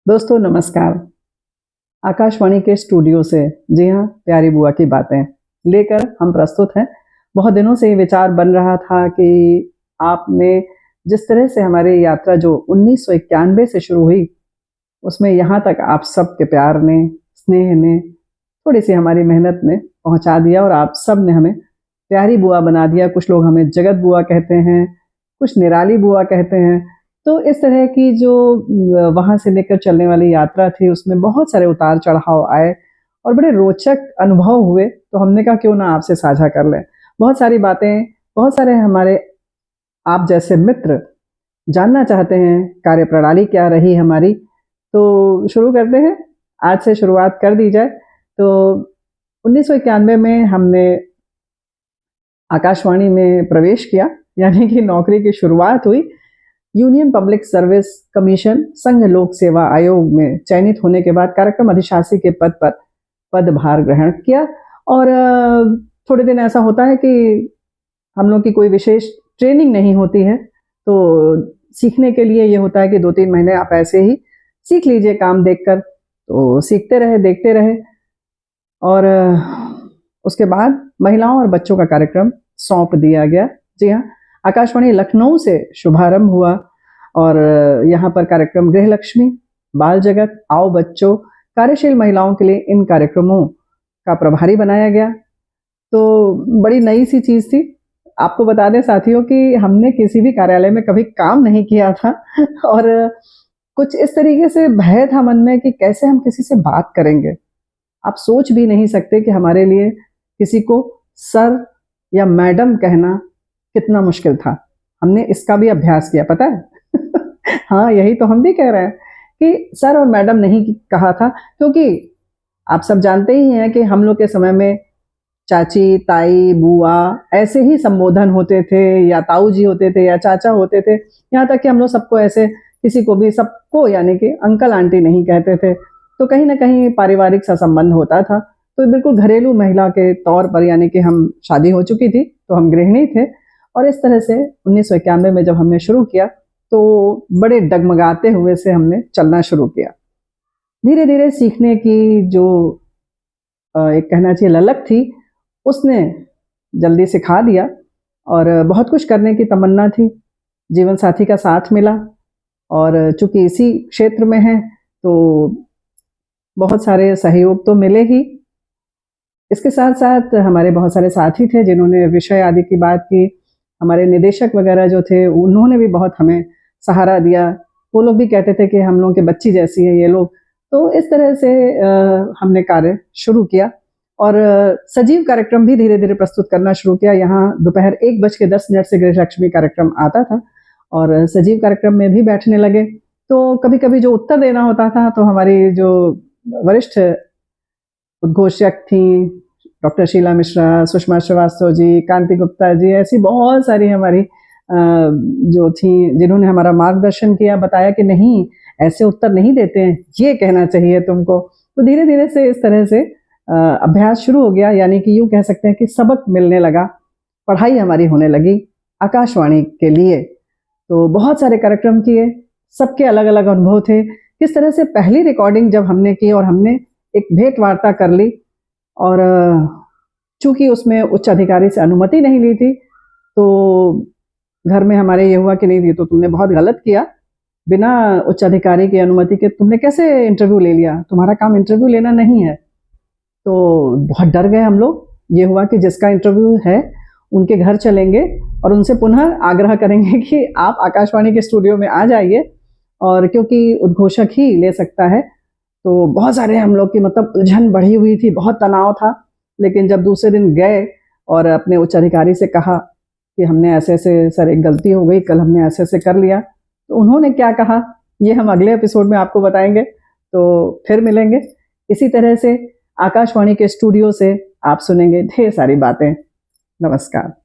दोस्तों नमस्कार। आकाशवाणी के स्टूडियो से जी हाँ, प्यारी बुआ की बातें लेकर हम प्रस्तुत हैं। बहुत दिनों से ये विचार बन रहा था कि आपने जिस तरह से हमारी यात्रा जो 1991 से शुरू हुई, उसमें यहाँ तक आप सबके प्यार ने, स्नेह ने, थोड़ी-सी हमारी मेहनत ने पहुँचा दिया और आप सब ने हमें प्यारी बुआ बना दिया। कुछ लोग हमें जगत बुआ कहते हैं, कुछ निराली बुआ कहते हैं। तो इस तरह की जो वहाँ से लेकर चलने वाली यात्रा थी, उसमें बहुत सारे उतार-चढ़ाव आए और बड़े रोचक अनुभव हुए, तो हमने कहा क्यों ना आपसे साझा कर लें। बहुत सारी बातें, बहुत सारे हमारे आप जैसे मित्र जानना चाहते हैं, कार्यप्रणाली क्या रही हमारी, तो शुरू करते हैं। आज से शुरुआत कर दी जाए। तो 1991 में हमने आकाशवाणी में प्रवेश किया, यानी कि नौकरी की शुरुआत हुई। यूनियन पब्लिक सर्विस कमीशन संघ लोक सेवा आयोग में चयनित होने के बाद कार्यक्रम अधिशासी के पद पर पदभार ग्रहण किया। और थोड़े दिन ऐसा होता है कि हम लोग की कोई विशेष ट्रेनिंग नहीं होती है, तो सीखने के लिए ये होता है कि 2-3 महीने आप ऐसे ही सीख लीजिए काम देखकर। तो सीखते रहे, देखते रहे और उसके बाद महिलाओं और बच्चों का कार्यक्रम सौंप दिया गया। जी हाँ, आकाशवाणी लखनऊ से शुभारंभ हुआ और यहाँ पर कार्यक्रम गृहलक्ष्मी, बाल जगत, आओ बच्चों, कार्यशील महिलाओं के लिए इन कार्यक्रमों का प्रभारी बनाया गया। तो बड़ी नई सी चीज़ थी। आपको बता दें साथियों कि हमने किसी भी कार्यालय में कभी काम नहीं किया था और कुछ इस तरीके से भय था मन में कि कैसे हम किसी से बात करेंगे। आप सोच भी नहीं सकते कि हमारे लिए किसी को सर या मैडम कहना कितना मुश्किल था। हमने इसका भी अभ्यास किया, पता है? हाँ, यही तो हम भी कह रहे हैं कि सर और मैडम नहीं कहा था, क्योंकि आप सब जानते ही हैं कि हम लोग के समय में चाची, ताई, बुआ ऐसे ही संबोधन होते थे, या ताऊ जी होते थे, या चाचा होते थे। यहाँ तक कि हम लोग सबको ऐसे किसी को भी सबको यानी कि अंकल आंटी नहीं कहते थे। तो कहीं न कहीं पारिवारिक सा संबंध होता था। तो बिल्कुल घरेलू महिला के तौर पर, यानी कि हम शादी हो चुकी थी, तो हम गृहिणी थे और इस तरह से 1991 में जब हमने शुरू किया, तो बड़े डगमगाते हुए से हमने चलना शुरू किया। धीरे-धीरे सीखने की जो एक कहना चाहिए ललक थी, उसने जल्दी सिखा दिया और बहुत कुछ करने की तमन्ना थी। जीवन साथी का साथ मिला और चूँकि इसी क्षेत्र में हैं, तो बहुत सारे सहयोग तो मिले ही। इसके साथ-साथ हमारे बहुत सारे साथी थे जिन्होंने विषय आदि की बात की। हमारे निदेशक वगैरह जो थे, उन्होंने भी बहुत हमें सहारा दिया। वो लोग भी कहते थे कि हम लोगों की बच्ची जैसी है ये लोग। तो इस तरह से हमने कार्य शुरू किया और सजीव कार्यक्रम भी धीरे-धीरे प्रस्तुत करना शुरू किया। यहाँ दोपहर 1:10 से गृहलक्ष्मी कार्यक्रम आता था और सजीव कार्यक्रम में भी बैठने लगे। तो कभी-कभी जो उत्तर देना होता था, तो हमारी जो वरिष्ठ उद्घोषक थी, डॉक्टर शीला मिश्रा, सुषमा श्रीवास्तव जी, कांति गुप्ता जी, ऐसी बहुत सारी हमारी जो थी, जिन्होंने हमारा मार्गदर्शन किया, बताया कि नहीं, ऐसे उत्तर नहीं देते हैं, ये कहना चाहिए तुमको। तो धीरे-धीरे से इस तरह से अभ्यास शुरू हो गया, यानी कि यूँ कह सकते हैं कि सबक मिलने लगा, पढ़ाई हमारी होने लगी आकाशवाणी के लिए। तो बहुत सारे कार्यक्रम किए, सबके अलग-अलग अनुभव थे। किस तरह से पहली रिकॉर्डिंग जब हमने की और हमने एक भेंट वार्ता कर ली और चूँकि उसमें उच्च अधिकारी से अनुमति नहीं ली थी, तो घर में हमारे ये हुआ कि नहीं, ये तो तुमने बहुत गलत किया। बिना उच्च अधिकारी की अनुमति के तुमने कैसे इंटरव्यू ले लिया? तुम्हारा काम इंटरव्यू लेना नहीं है। तो बहुत डर गए हम लोग। ये हुआ कि जिसका इंटरव्यू है, उनके घर चलेंगे और उनसे पुनः आग्रह करेंगे कि आप आकाशवाणी के स्टूडियो में आ जाइए, और क्योंकि उद्घोषक ही ले सकता है। तो बहुत सारे हम लोग की मतलब उलझन बढ़ी हुई थी, बहुत तनाव था। लेकिन जब दूसरे दिन गए और अपने उच्च अधिकारी से कहा कि हमने ऐसे-ऐसे सर एक गलती हो गई, कल हमने ऐसे-ऐसे कर लिया, तो उन्होंने क्या कहा, ये हम अगले एपिसोड में आपको बताएँगे। तो फिर मिलेंगे। इसी तरह से आकाशवाणी के स्टूडियो से आप सुनेंगे ढेर सारी बातें। नमस्कार।